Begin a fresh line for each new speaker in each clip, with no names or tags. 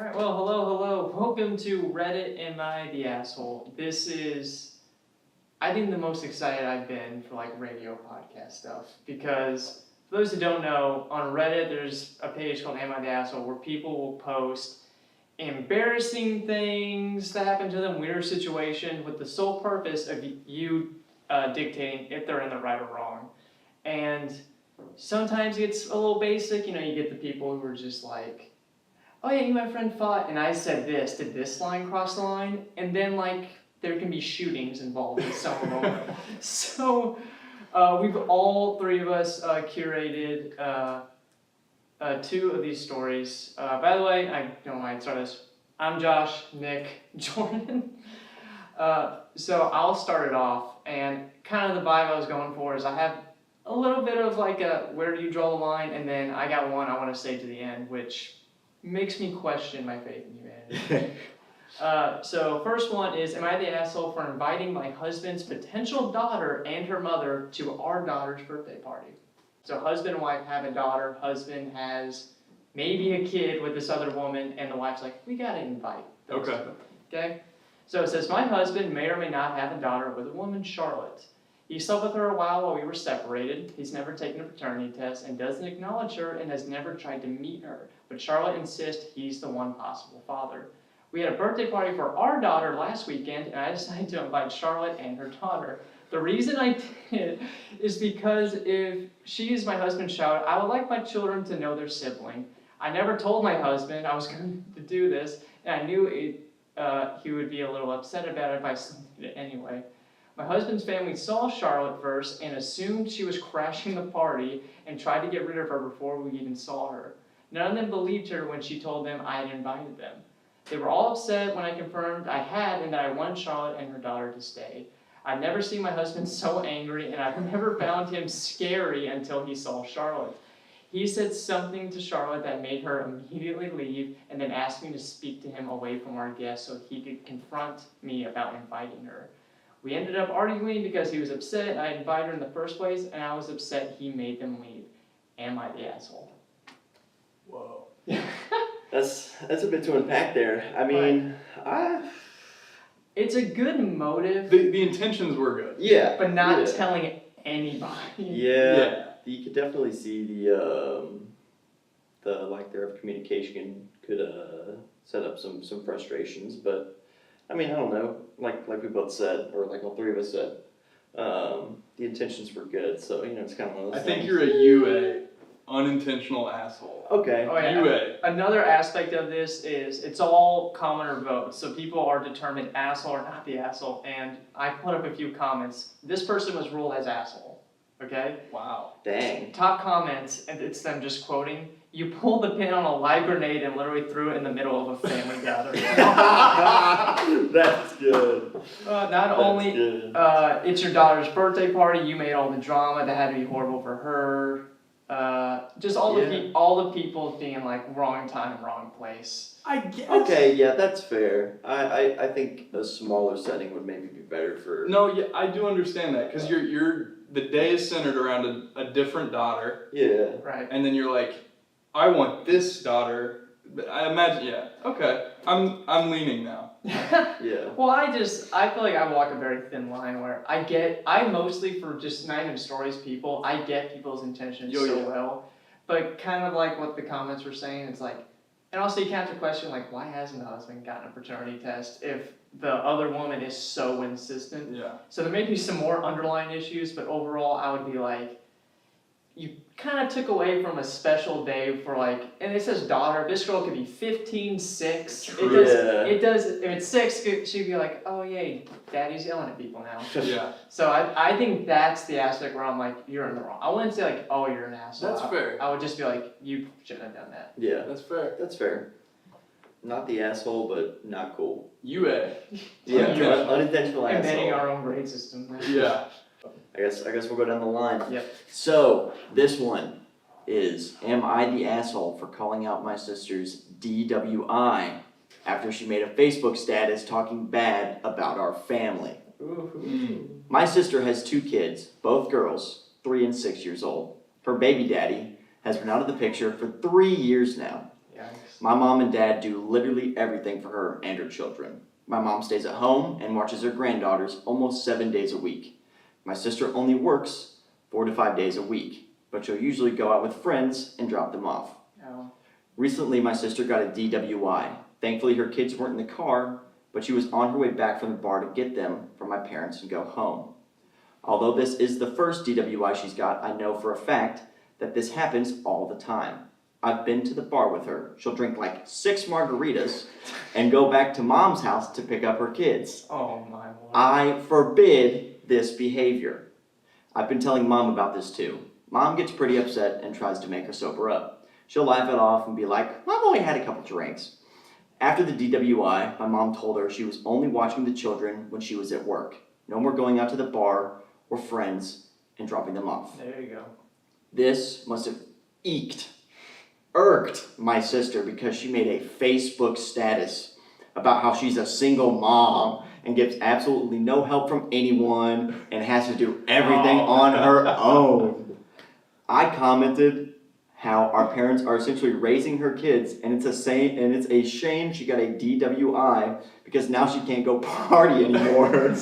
Alright, well, hello. Welcome to Reddit Am I the Asshole? This is, I think, the most excited I've been for like radio podcast stuff. Because, for those who don't know, on Reddit there's a page called Am I the Asshole where people will post embarrassing things that happen to them, weird situations, with the sole purpose of you dictating if they're in the right or wrong. And sometimes it's a little basic, you get the people who are just like, oh yeah, you and my friend fought, and I said this, did this line cross the line? And then there can be shootings involved in some of them. So we've all three of us curated two of these stories. By the way, I don't mind start this. I'm Josh, Nick, Jordan. So I'll start it off, and kind of the vibe I was going for is I have a little bit of where do you draw the line, and then I got one I want to say to the end, which makes me question my faith in humanity. So first one is, am I the asshole for inviting my husband's potential daughter and her mother to our daughter's birthday party? So husband and wife have a daughter, husband has maybe a kid with this other woman, and the wife's like, we gotta invite those two. Okay? So it says, my husband may or may not have a daughter with a woman, Charlotte. He slept with her a while we were separated. He's never taken a paternity test and doesn't acknowledge her and has never tried to meet her. But Charlotte insists he's the one possible father. We had a birthday party for our daughter last weekend, and I decided to invite Charlotte and her daughter. The reason I did is because if she is my husband's child, I would like my children to know their sibling. I never told my husband I was going to do this, and I knew he would be a little upset about it if I still did it anyway. My husband's family saw Charlotte first and assumed she was crashing the party and tried to get rid of her before we even saw her. None of them believed her when she told them I had invited them. They were all upset when I confirmed I had and that I wanted Charlotte and her daughter to stay. I've never seen my husband so angry, and I've never found him scary until he saw Charlotte. He said something to Charlotte that made her immediately leave and then asked me to speak to him away from our guests so he could confront me about inviting her. We ended up arguing because he was upset I invited her in the first place, and I was upset he made them leave. Am I the asshole?
Whoa. That's a bit to unpack there. I mean,
it's a good motive.
The intentions were good.
Yeah.
But not telling anybody.
Yeah. You could definitely see the lack there of communication could set up some frustrations, but I mean, I don't know. Like we both said, or like all three of us said, the intentions were good. So it's kind of one of those
I
things.
think you're a UA, unintentional asshole.
Okay.
Oh, yeah.
UA.
Another aspect of this is it's all commoner votes, so people are determined asshole or not the asshole. And I put up a few comments. This person was ruled as asshole. Okay.
Wow.
Dang.
Top comments, and it's them just quoting. You pulled the pin on a live grenade and literally threw it in the middle of a family gathering.
That's good.
It's your daughter's birthday party. You made all the drama. That had to be horrible for her. Just all the people being like wrong time, wrong place.
I guess.
Okay, yeah, that's fair. I think a smaller setting would maybe be better for.
No, yeah, I do understand that because the day is centered around a different daughter.
Yeah.
Right.
And then you're like, I want this daughter. I imagine, yeah. Okay, I'm leaning now.
Yeah.
Well, I feel like I walk a very thin line where I mostly, for just not even stories people, I get people's intentions well. But kind of like what the comments were saying, it's like, and also you can have to question, like, why hasn't the husband gotten a paternity test if the other woman is so insistent?
Yeah.
So there may be some more underlying issues, but overall I would be like, you kind of took away from a special day for and it says daughter, this girl could be 15, 6. It does, if it's 6, she'd be like, oh yay, daddy's yelling at people now.
Yeah.
So I think that's the aspect where I'm like, you're in the wrong. I wouldn't say like, oh, you're an asshole.
That's fair.
I would just be like, you shouldn't have done that.
Yeah.
That's fair.
That's fair. Not the asshole, but not cool.
UA.
Yeah.
Unintentional.
Unintentional asshole.
Inventing our own grade system.
Yeah.
I guess we'll go down the line.
Yep.
So this one is, am I the asshole for calling out my sister's DWI after she made a Facebook status talking bad about our family? My sister has 2 kids, both girls, 3 and 6 years old. Her baby daddy has been out of the picture for 3 years now.
Yeah. Yikes.
My mom and dad do literally everything for her and her children. My mom stays at home and watches her granddaughters almost 7 days a week. My sister only works 4 to 5 days a week, but she'll usually go out with friends and drop them off.
Oh.
Recently, my sister got a DWI. Thankfully, her kids weren't in the car, but she was on her way back from the bar to get them from my parents and go home. Although this is the first DWI she's got, I know for a fact that this happens all the time. I've been to the bar with her. She'll drink like 6 margaritas and go back to mom's house to pick up her kids.
Oh my lord.
I forbid this behavior. I've been telling mom about this too. Mom gets pretty upset and tries to make her sober up. She'll laugh it off and be like, I've only had a couple drinks. After the DWI, my mom told her she was only watching the children when she was at work. No more going out to the bar or friends and dropping them off.
There you go.
This must have irked my sister because she made a Facebook status about how she's a single mom and gets absolutely no help from anyone and has to do everything on her own. I commented how our parents are essentially raising her kids, and it's a shame she got a DWI because now she can't go party anymore. I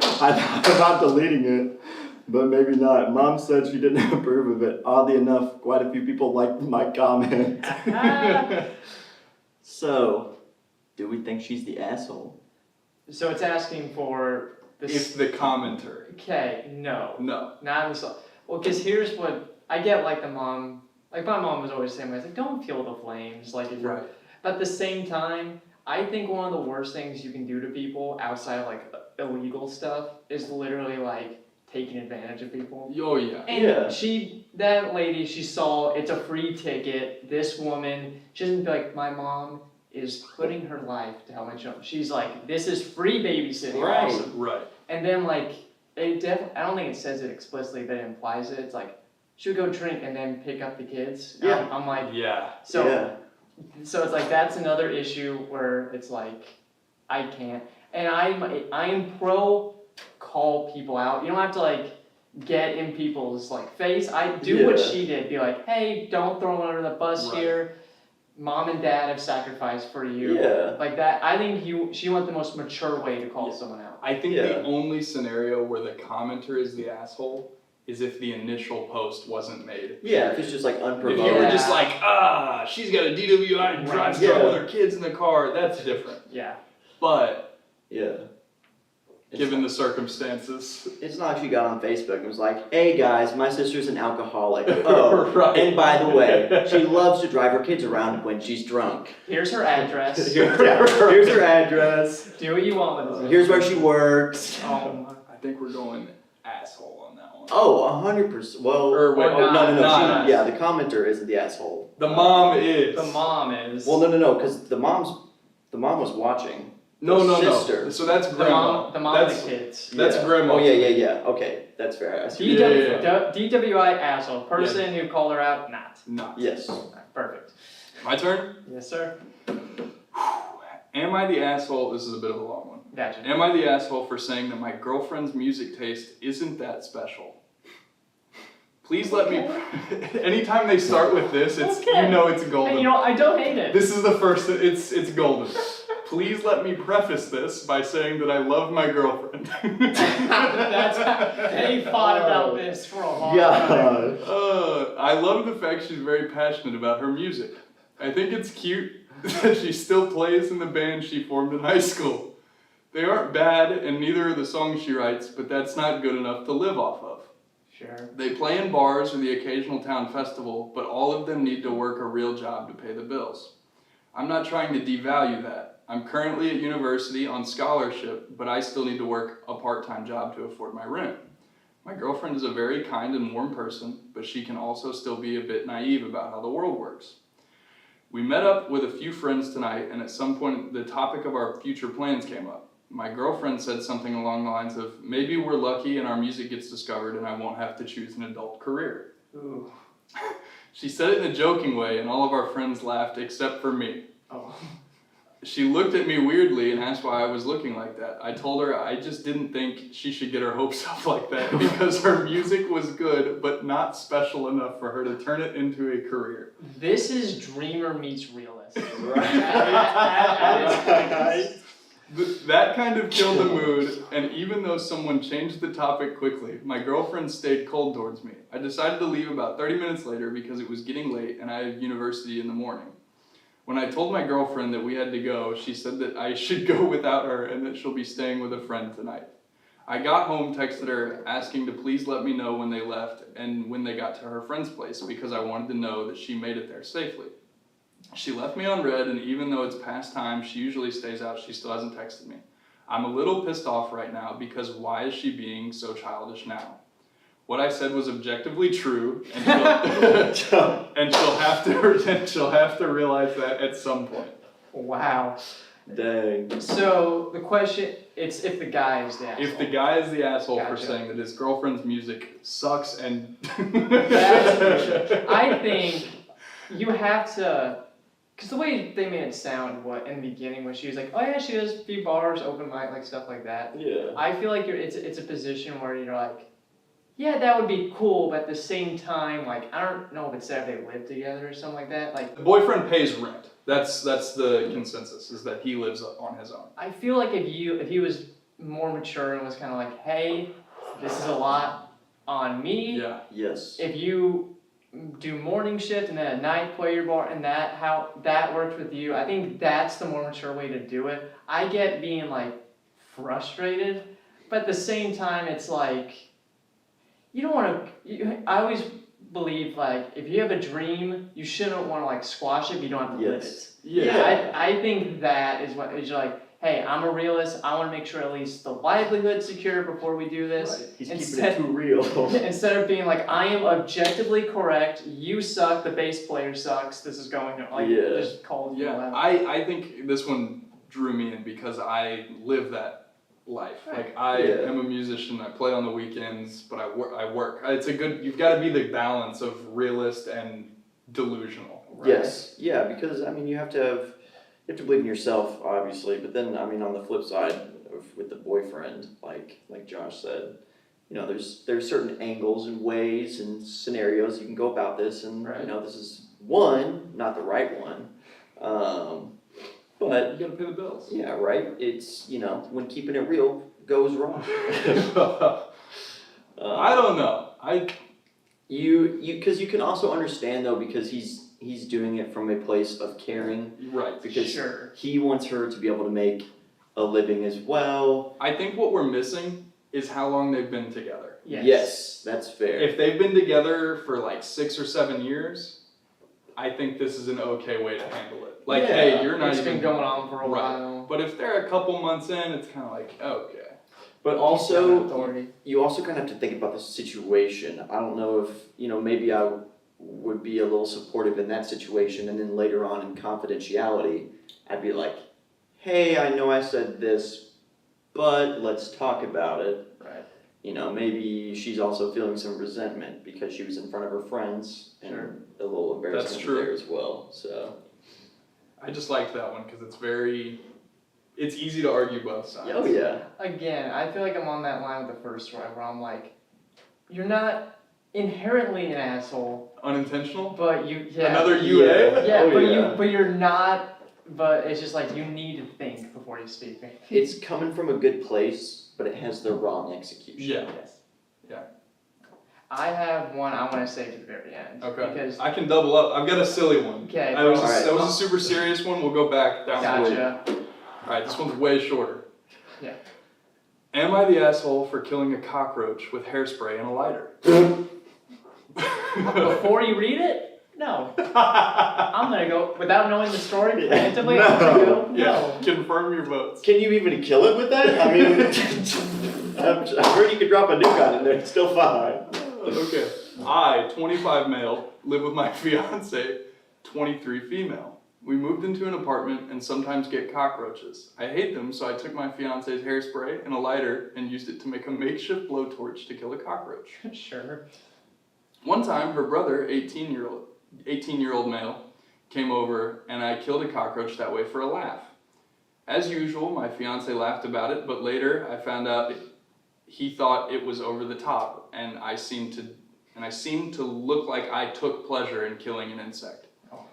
thought about deleting it, but maybe not. Mom said she didn't approve of it. Oddly enough, quite a few people liked my comment. So, do we think she's the asshole?
So it's asking for
If the commenter.
Okay, no.
No.
Not in the well, because here's what I get. Like my mom was always saying, like, don't feel the flames. Like, if you're,
Right.
but at the same time, I think one of the worst things you can do to people outside of like illegal stuff is literally like taking advantage of people.
Oh yeah.
And
Yeah.
that lady, she saw it's a free ticket. This woman, she doesn't be like, my mom is putting her life to help my children. She's like, this is free babysitting.
Right.
Awesome.
Right.
And then like, I don't think it says it explicitly, but it implies it. It's like, she would go drink and then pick up the kids.
Yeah.
I'm like,
Yeah.
so
Yeah.
so it's like that's another issue where it's like I can't, and I am pro call people out. You don't have to like get in people's like face. I do what
Yeah.
she did. Be like, hey, don't throw one under the bus
Right.
here. Mom and dad have sacrificed for you.
Yeah.
Like that. I think she went the most mature way to call
Yeah.
someone out.
I think
Yeah.
the only scenario where the commenter is the asshole is if the initial post wasn't made.
Yeah, if it's just like
If
unprovoked.
you were
Yeah.
just like, she's got a DWI and drives
Right.
drunk
Yeah.
with her kids in the car, that's different.
Yeah.
But
Yeah.
given the circumstances,
It's not like she got on Facebook and was like, hey guys, my sister's an alcoholic. Oh,
Right.
and by the way, she loves to drive her kids around when she's drunk.
Here's her address.
Here's her address.
Do what you want with it.
Here's where she works.
Oh my.
I think we're going asshole on that one.
Oh, 100%. Well,
Or wait,
Or
no.
not.
Yeah, the commenter isn't the asshole.
The mom is.
The mom is.
Well, no, because the mom was watching.
No,
sister.
So that's
the
grandma.
mom
that's,
and the kids.
That's
Yeah.
grandma.
Oh yeah. Okay, that's fair. I see.
DWI asshole. Person who called her out, not.
No.
Yes.
Perfect.
My turn?
Yes, sir.
Am I the asshole? This is a bit of a long one.
Gotcha.
Am I the asshole for saying that my girlfriend's music taste isn't that special? Please let me. Anytime they start with this, it's
Okay.
you know it's golden.
Hey, I don't hate it.
This is the first. It's golden. Please let me preface this by saying that I love my girlfriend.
They fought about this for a long time.
Yeah.
I love the fact she's very passionate about her music. I think it's cute that she still plays in the band she formed in high school. They aren't bad, and neither are the songs she writes, but that's not good enough to live off of.
Sure.
They play in bars or the occasional town festival, but all of them need to work a real job to pay the bills. I'm not trying to devalue that. I'm currently at university on scholarship, but I still need to work a part-time job to afford my rent. My girlfriend is a very kind and warm person, but she can also still be a bit naive about how the world works. We met up with a few friends tonight, and at some point the topic of our future plans came up. My girlfriend said something along the lines of, maybe we're lucky and our music gets discovered and I won't have to choose an adult career.
Ooh.
She said it in a joking way, and all of our friends laughed except for me.
Oh.
She looked at me weirdly and asked why I was looking like that. I told her I just didn't think she should get her hopes up like that because her music was good, but not special enough for her to turn it into a career.
This is dreamer meets realist.
That kind of killed the mood, and even though someone changed the topic quickly, my girlfriend stayed cold towards me. I decided to leave about 30 minutes later because it was getting late and I had university in the morning. When I told my girlfriend that we had to go, she said that I should go without her and that she'll be staying with a friend tonight. I got home, texted her, asking to please let me know when they left and when they got to her friend's place because I wanted to know that she made it there safely. She left me on read, and even though it's past time, she usually stays out, she still hasn't texted me. I'm a little pissed off right now because why is she being so childish now? What I said was objectively true, and she'll, and she'll have to realize that at some point.
Wow.
Dang.
So the question, it's if the guy is the asshole.
If the guy is the asshole for
Gotcha.
saying that his girlfriend's music sucks and
I think you have to, because the way they made it sound, in the beginning when she was like, oh yeah, she does a few bars, open mic, like stuff like that.
Yeah.
I feel like it's a position where you're like, yeah, that would be cool, but at the same time, like, I don't know if it's that they live together or something like that. Like,
the boyfriend pays rent. That's the consensus, is that he lives on his own.
I feel like if he was more mature and was kind of like, hey, this is a lot on me.
Yeah.
Yes.
If you do morning shift and then at night play your bar and how that works with you, I think that's the more mature way to do it. I get being like frustrated, but at the same time, it's like, you don't want to, I always believe like, if you have a dream, you shouldn't want to like squash it if you don't have to live it.
Yes.
Yeah.
I think that is what, is like, hey, I'm a realist, I want to make sure at least the livelihood's secure before we do this.
He's keeping
Instead-
it too real.
Instead of being like, I am objectively correct, you suck, the bass player sucks, this is going to, like,
Yeah.
just call you
Yeah,
out.
I think this one drew me in because I live that life. Like, I
Yeah.
am a musician, I play on the weekends, but I work. It's a good, you've got to be the balance of realist and delusional. Right?
Yes. Yeah, because I mean you have to believe in yourself, obviously, but then I mean on the flip side with the boyfriend, like Josh said, you know, there's certain angles and ways and scenarios you can go about this, and
Right.
you know, this is one, not the right one. But
You gotta pay the bills.
yeah, right. It's, you know, when keeping it real goes wrong.
I don't know.
Because you can also understand though, because he's doing it from a place of caring,
Right.
because
Sure.
he wants her to be able to make a living as well.
I think what we're missing is how long they've been together.
Yes.
That's fair.
If they've been together for like 6 or 7 years, I think this is an okay way to handle it. Like,
Yeah.
hey, you're not
It's
even
been going on for a
Right.
while.
But if they're a couple months in, it's kind of like, okay.
But
Got
also,
authority.
you also kind of have to think about the situation. I don't know if, you know, maybe I would be a little supportive in that situation, and then later on in confidentiality, I'd be like, hey, I know I said this, but let's talk about it.
Right.
You know, maybe she's also feeling some resentment because she was in front of her friends, and
Sure.
a little embarrassment
That's true.
there as well. So
I just liked that one because it's easy to argue both sides.
oh yeah,
Again, I feel like I'm on that line with the first one where I'm like, you're not inherently an asshole,
Unintentional?
but yeah.
Another UA?
Yeah,
Oh,
but
yeah.
you're not. But it's just like you need to think before you speak.
it's coming from a good place, but it has the wrong execution.
Yeah.
Yes.
Yeah.
I have one I want to say to the very end.
Okay.
Because
I can double up. I've got a silly one.
okay.
That was
Alright.
that was a super serious one. We'll go back down to
Gotcha.
Alright, this one's way shorter.
Yeah.
Am I the asshole for killing a cockroach with hairspray and a lighter?
Before you read it, no. I'm gonna go without knowing the story
Yeah.
preemptively. I'm gonna go no.
Yeah, confirm your votes.
Can you even kill it with that? I mean, I've heard you could drop a nuke on it and it's still fine.
Okay. I, 25 male, live with my fiance, 23 female. We moved into an apartment and sometimes get cockroaches. I hate them, so I took my fiance's hairspray and a lighter and used it to make a makeshift blowtorch to kill a cockroach.
Sure.
One time, her brother, 18-year-old male, came over and I killed a cockroach that way for a laugh. As usual, my fiance laughed about it, but later I found out he thought it was over the top, and I seemed to look like I took pleasure in killing an insect.
Oh.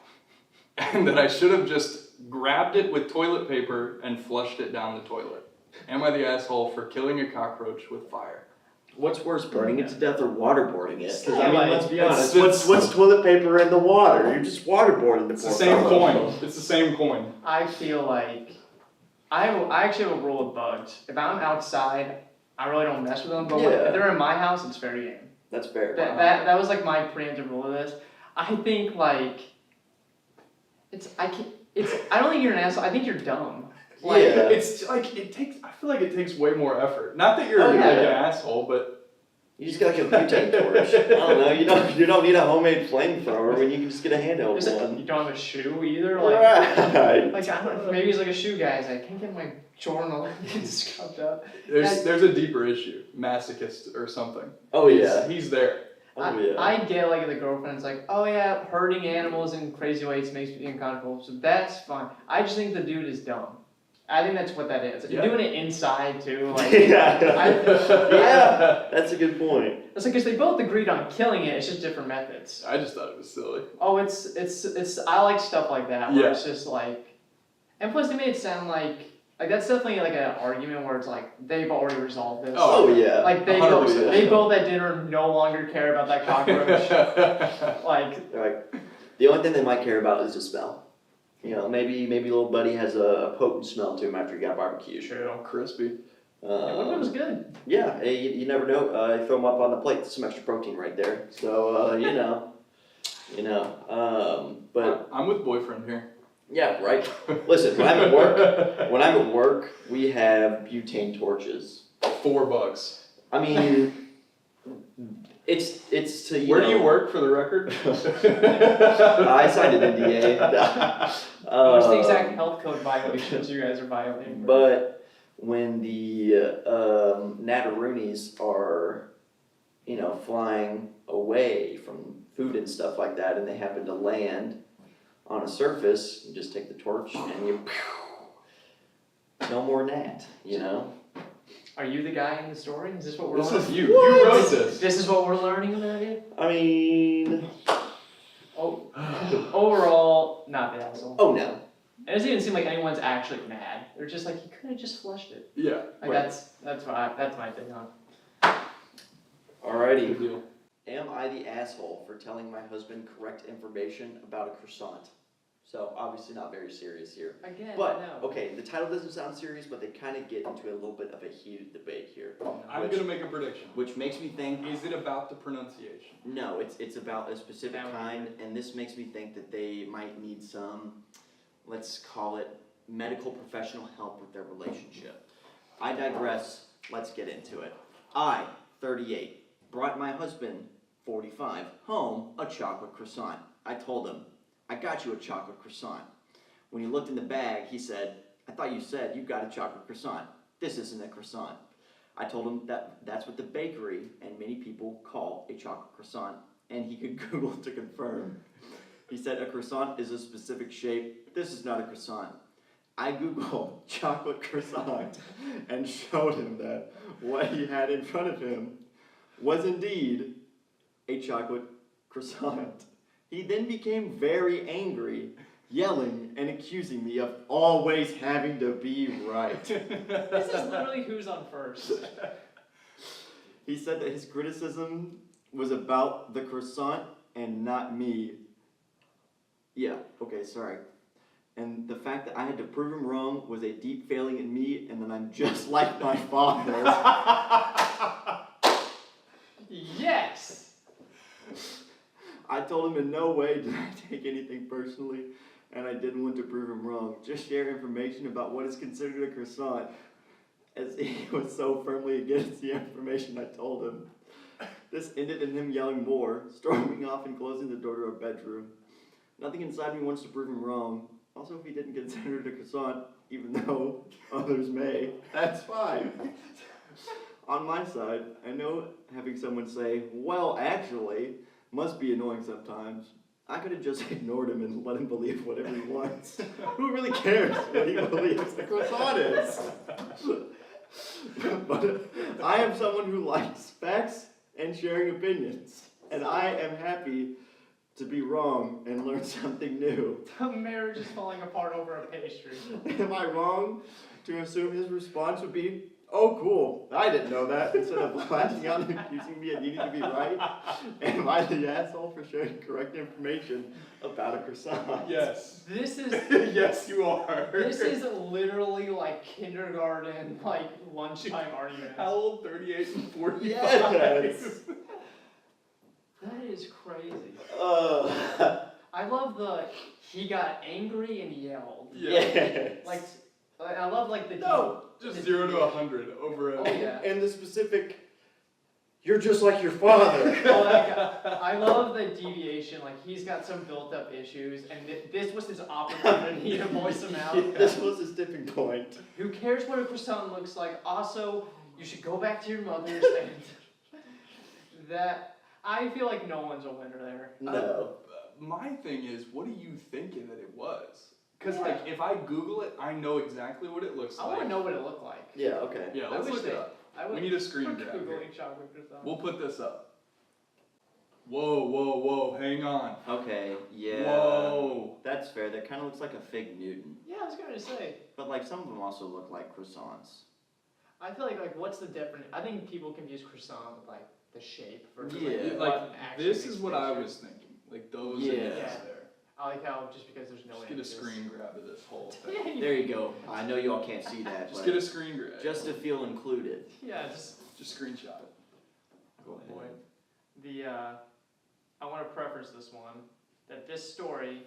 And that I should have just grabbed it with toilet paper and flushed it down the toilet. Am I the asshole for killing a cockroach with fire?
What's worse, burning it to death or waterboarding it? Because
Yeah,
let's be honest,
it's-
what's toilet paper in the water? You're just waterboarding the
It's the
poor
same
fellow.
coin. It's the same coin.
I feel like I actually have a rule of bugs. If I'm outside, I really don't mess with them. But
Yeah.
if they're in my house, it's fair game.
That's fair.
That was like my preemptive rule of this. I think like I don't think you're an asshole. I think you're dumb.
Like,
Yeah.
it's like I feel like it takes way more effort. Not that you're
Oh,
like
yeah.
an asshole, but
You just get like a butane torch. I don't know. You don't need a homemade flamethrower when you can just get a handheld one.
You don't have a shoe either. Like,
Right.
like I don't know. Maybe he's like a shoe guy. He's like, I can't get my journal scrubbed up.
there's a deeper issue. Masochist or something.
Oh yeah.
He's there.
Oh yeah.
I get like the girlfriend's like, oh yeah, hurting animals in crazy ways makes me uncomfortable, so that's fine. I just think the dude is dumb. I think that's what that is.
Yeah.
Doing it inside too, like
yeah.
I-
Yeah. That's a good point.
it's like because they both agreed on killing it. It's just different methods.
I just thought it was silly.
Oh, it's I like stuff like that where
Yeah.
it's just like, and plus they made it sound like that's definitely like an argument where it's like they've already resolved this.
Oh yeah.
Like they
100%.
both at dinner no longer care about that cockroach. Like
Right. The only thing they might care about is the smell. You know, maybe little buddy has a potent smell to him after he got barbecued.
true.
Crispy.
What if it was good?
Yeah, hey, you never know. Throw them up on the plate. Some extra protein right there. So but
I'm with boyfriend here.
yeah, right. Listen, when I'm at work, we have butane torches.
$4.
I mean, it's to
Where do you work for the record?
I signed an NDA.
What's the exact health code violations you guys are violating?
But when the Nataroonies are, flying away from food and stuff like that, and they happen to land on a surface, you just take the torch and you, no more gnat,
Are you the guy in the story? Is this what we're
This
learning?
is you. You wrote this.
This is what we're learning about you?
I mean,
Oh, overall, not the asshole.
oh no.
It doesn't even seem like anyone's actually mad. They're just like, you could have just flushed it.
Yeah.
Like that's my thing on.
Alrighty.
Good deal.
Am I the asshole for telling my husband correct information about a croissant? So obviously not very serious here.
Again,
But,
no.
okay, the title doesn't sound serious, but they kind of get into a little bit of a heated debate here.
I'm gonna make a prediction.
Which makes me think,
Is it about the pronunciation?
no, it's about a specific
That would be
kind, and this makes me think that they might need some, let's call it, medical professional help with their relationship. I digress, let's get into it. I, 38, brought my husband, 45, home a chocolate croissant. I told him, I got you a chocolate croissant. When he looked in the bag, he said, I thought you said you got a chocolate croissant. This isn't a croissant. I told him that's what the bakery and many people call a chocolate croissant, and he could Google to confirm. He said a croissant is a specific shape. This is not a croissant. I Googled chocolate croissant and showed him that what he had in front of him was indeed a chocolate croissant. He then became very angry, yelling and accusing me of always having to be right.
This is literally who's on first.
He said that his criticism was about the croissant and not me. Yeah, okay, sorry. And the fact that I had to prove him wrong was a deep failing in me, and that I'm just like my father.
Yes!
I told him in no way did I take anything personally, and I didn't want to prove him wrong. Just share information about what is considered a croissant, as he was so firmly against the information I told him. This ended in him yelling more, storming off and closing the door to our bedroom. Nothing inside me wants to prove him wrong. Also, if he didn't consider it a croissant, even though others may, that's fine. On my side, I know having someone say, well, actually, must be annoying sometimes. I could have just ignored him and let him believe whatever he wants. Who really cares what he believes the croissant is? But I am someone who likes facts and sharing opinions, and I am happy to be wrong and learn something new.
The marriage is falling apart over a pastry.
Am I wrong to assume his response would be, "Oh, cool, I didn't know that," instead of lashing out and accusing me of needing to be right? Am I the asshole for sharing correct information about a croissant?
Yes.
This is
Yes, you are.
this is literally like kindergarten, like lunchtime arguments.
How old? 38 and 45.
Yes.
That is crazy.
Uh,
I love he got angry and yelled.
yes.
Like, I love like the
No,
Just
the
0 to
deviation.
100 over a.
Oh yeah.
And the specific, "You're just like your father."
I love the deviation. Like he's got some built-up issues, and this was his opportunity to voice them out.
This was his tipping point.
Who cares what a croissant looks like? Also, you should go back to your mother's and that. I feel like no one's a winner there.
No.
My thing is, what are you thinking that it was? Because like, if I Google it, I know exactly what it looks
I
like.
want to know what it looked like.
Yeah, okay.
Yeah,
I
let's
wish
look it
they-
up.
I would,
We need a screen
I'm
grab here.
Googling chocolate croissant.
We'll put this up. Whoa, hang on.
Okay, yeah.
Whoa.
That's fair. That kind of looks like a fig Newton.
Yeah, I was gonna say.
But like some of them also look like croissants.
I feel like what's the difference? I think people confuse croissant with like the shape versus
Yeah.
like,
Like,
what actually
this
makes
is what I
texture.
was thinking. Like, those
Yeah.
images
Yeah.
there.
I like how just because there's no
Just get a
images.
screen grab of this whole thing.
Yeah,
There you go. I know you all can't see that,
Just
but
get a screen grab.
just to feel included.
yeah, just
Just screenshot it.
Go
oh boy.
ahead.
I want to preface this one that this story,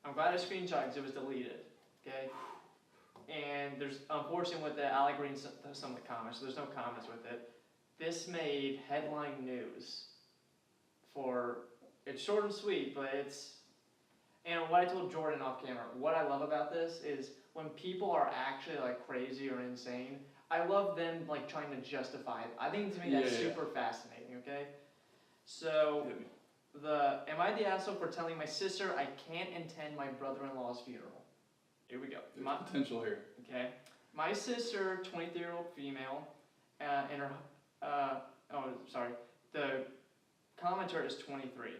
I'm glad I screenshot because it was deleted. Okay. And there's unfortunately with the Alec reading some of the comments, so there's no comments with it. This made headline news. It's short and sweet, but it's. And what I told Jordan off camera, what I love about this is when people are actually like crazy or insane, I love them like trying to justify it. I think to me that's
Yeah.
super fascinating, okay? So,
Hit me.
am I the asshole for telling my sister I can't attend my brother-in-law's funeral? Here we go.
There's potential here.
Okay. My sister, 23-year-old female, and her, the commenter is 23.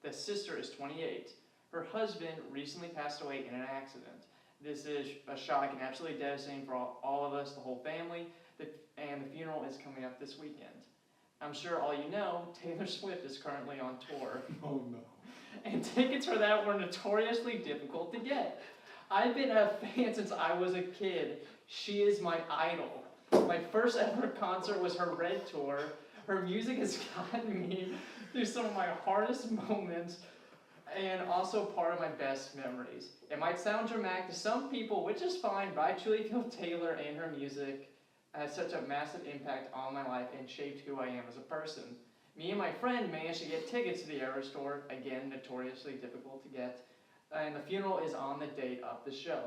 The sister is 28. Her husband recently passed away in an accident. This is a shock and absolutely devastating for all of us, the whole family, and the funeral is coming up this weekend. I'm sure all you know, Taylor Swift is currently on tour,
Oh no.
and tickets for that were notoriously difficult to get. I've been a fan since I was a kid. She is my idol. My first ever concert was her Red Tour. Her music has gotten me through some of my hardest moments and also part of my best memories. It might sound dramatic to some people, which is fine, but I truly feel Taylor and her music has such a massive impact on my life and shaped who I am as a person. Me and my friend managed to get tickets to the Eras Tour, again, notoriously difficult to get, and the funeral is on the date of the show.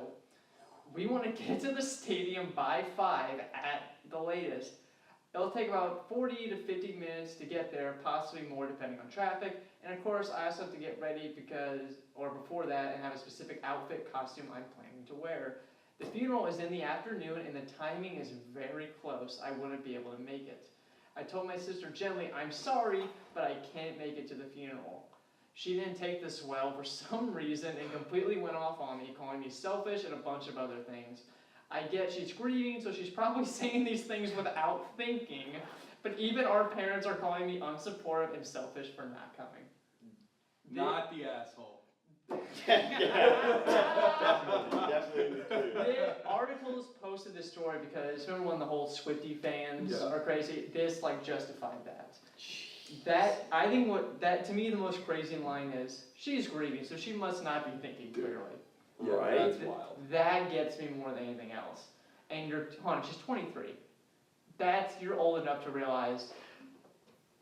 We want to get to the stadium by 5 at the latest. It'll take about 40 to 50 minutes to get there, possibly more depending on traffic. And of course, I also have to get ready before that and have a specific outfit costume I'm planning to wear. The funeral is in the afternoon and the timing is very close. I wouldn't be able to make it. I told my sister gently, I'm sorry, but I can't make it to the funeral. She didn't take this well for some reason and completely went off on me, calling me selfish and a bunch of other things. I get she's grieving, so she's probably saying these things without thinking, but even our parents are calling me unsupportive and selfish for not coming.
Not the asshole.
Definitely true.
The articles posted this story because remember when the whole Swiftie fans
Yeah.
are crazy? This like justified that. I think to me the most crazy line is she's grieving, so she must not be thinking clearly.
Right?
That's wild.
That gets me more than anything else. And she's 23. You're old enough to realize,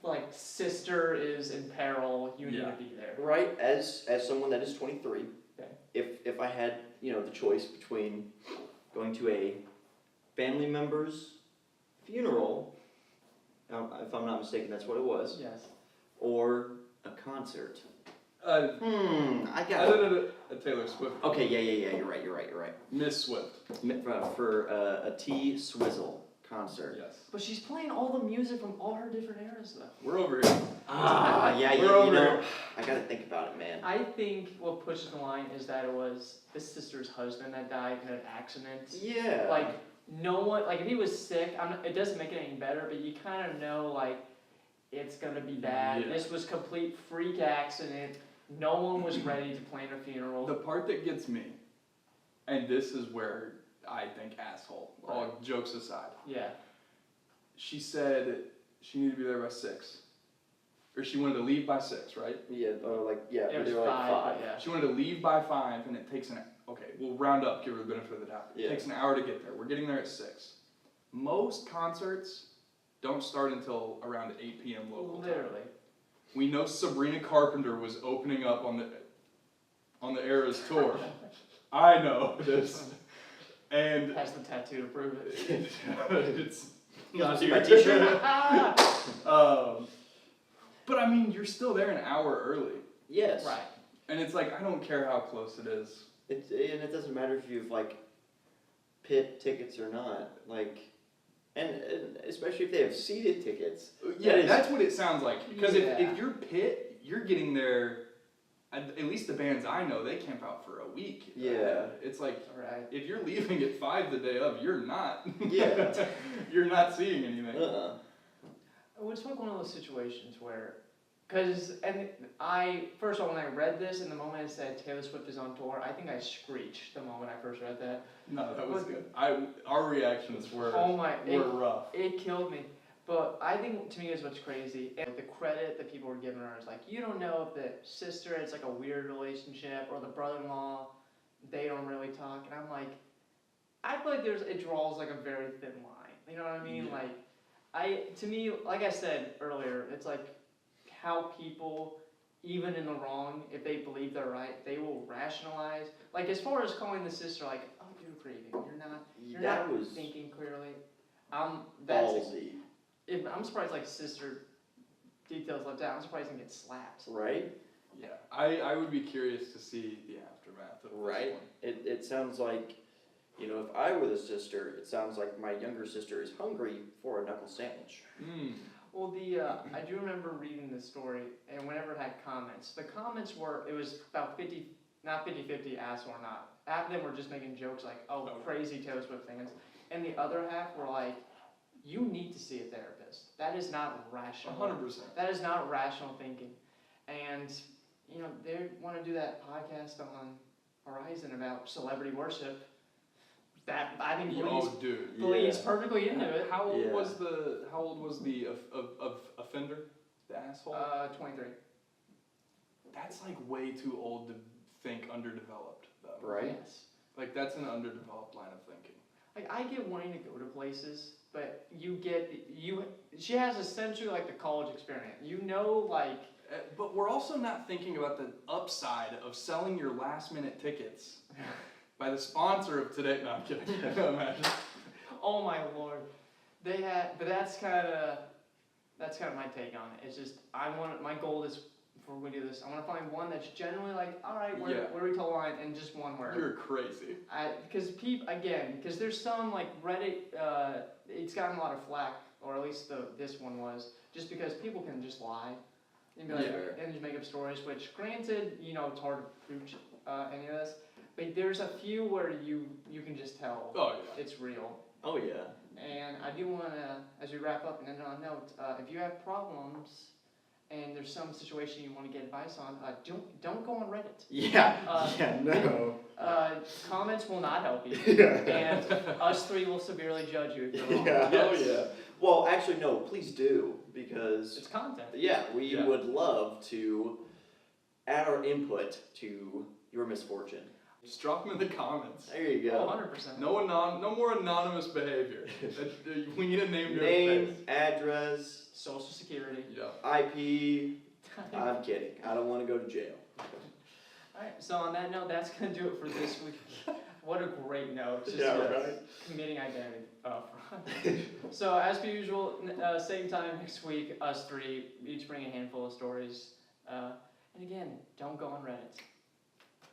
like, sister is in peril, you need
Yeah.
to be there.
Right, as someone that is 23,
Okay.
if I had, the choice between going to a family member's funeral, if I'm not mistaken, that's what it was,
Yes.
or a concert, I got it.
Taylor Swift.
Okay, yeah, you're right.
Miss Swift.
For a T Swizzle concert.
Yes.
But she's playing all the music from all her different eras, though.
We're over here.
Yeah,
We're over here.
I gotta think about it, man.
I think what pushes the line is that it was his sister's husband that died in an accident.
Yeah.
Like, no one, like, if he was sick, it doesn't make it any better, but you kind of know, like, it's gonna be bad.
Yeah.
This was complete freak accident. No one was ready to plan a funeral.
The part that gets me, and this is where I think asshole, all jokes aside.
Yeah.
She said she needed to be there by 6. Or she wanted to leave by 6, right?
Yeah,
It was
they were like 5.
yeah.
She wanted to leave by 5, and it takes okay, we'll round up, give her the benefit of the doubt. It
Yeah.
takes an hour to get there. We're getting there at 6. Most concerts don't start until around 8 p.m. local time.
Literally.
We know Sabrina Carpenter was opening up on the Eras tour. I know this. And
Has the tattoo to prove it.
it's not
See
here.
my t-shirt?
But I mean, you're still there an hour early.
Yes.
Right.
And it's like, I don't care how close it is.
And it doesn't matter if you've like pit tickets or not. Like, and especially if they have seated tickets.
Yeah,
is-
that's what it sounds like. Because
Yeah.
if you're pit, you're getting there. At least the bands I know, they camp out for a week.
Yeah.
It's like,
Right.
if you're leaving at 5 the day of, you're not.
Yeah.
You're not seeing anything.
It's like one of those situations where, first of all, when I read this, and the moment it said Taylor Swift is on tour, I think I screeched the moment I first read that.
No, that was good. Our reactions were rough.
It killed me. But I think, to me, is what's crazy. And the credit that people were giving her is like, you don't know if the sister, it's like a weird relationship, or the brother-in-law, they don't really talk. And I'm like, I feel like it draws like a very thin line. You know what I mean?
Yeah.
To me, like I said earlier, it's like how people, even in the wrong, if they believe they're right, they will rationalize. Like, as far as calling the sister, like, oh, you're grieving, you're
That
not
was
thinking clearly.
ballsy,
I'm surprised, like, sister details left out. I'm surprised he gets slapped.
right?
Yeah, I would be curious to see the aftermath of
Right.
this one.
It sounds like, if I were the sister, it sounds like my younger sister is hungry for a knuckle sandwich.
Well, I do remember reading this story, and whenever it had comments, the comments were, it was about 50, not 50-50 ass or not. Half of them were just making jokes like, oh, crazy Taylor Swift fans. And the other half were like, you need to see a therapist. That is not rational.
100%.
That is not rational thinking. And, they want to do that podcast on Horizon about celebrity worship. That, I think, bleeds perfectly into it.
How old was the offender, the asshole?
23.
That's like way too old to think underdeveloped, though.
Right?
Yes.
Like, that's an underdeveloped line of thinking.
Like, I get wanting to go to places, but she has essentially like the college experience.
But we're also not thinking about the upside of selling your last minute tickets by the sponsor of today. No, I'm kidding. Imagine.
Oh my lord. But that's kind of my take on it. It's just, my goal is, before we do this, I want to find one that's generally like, all right, where do we tell the line, and just one word.
You're crazy.
Because there's some, like, Reddit, it's gotten a lot of flack, or at least this one was, just because people can just lie. And be like, and just make up stories, which, granted, it's hard to prove any of this, but there's a few where you can just tell it's real.
Oh, yeah.
And I do want to, as we wrap up and end on a note, if you have problems and there's some situation you want to get advice on, don't go on Reddit.
No.
Comments will not help you.
Yeah.
And us three will severely judge you if you're wrong.
Yeah. Well, actually, no, please do, because
It's content.
we would love to add our input to your misfortune.
Just drop them in the comments.
There you go.
100%.
No more anonymous behavior. We need a name to
Name, address,
Social security.
Yeah.
IP. I'm kidding. I don't want to go to jail.
Alright, so on that note, that's going to do it for this week. What a great note. Just
right?
committing identity. So as per usual, same time next week, us three each bring a handful of stories. And again, don't go on Reddit.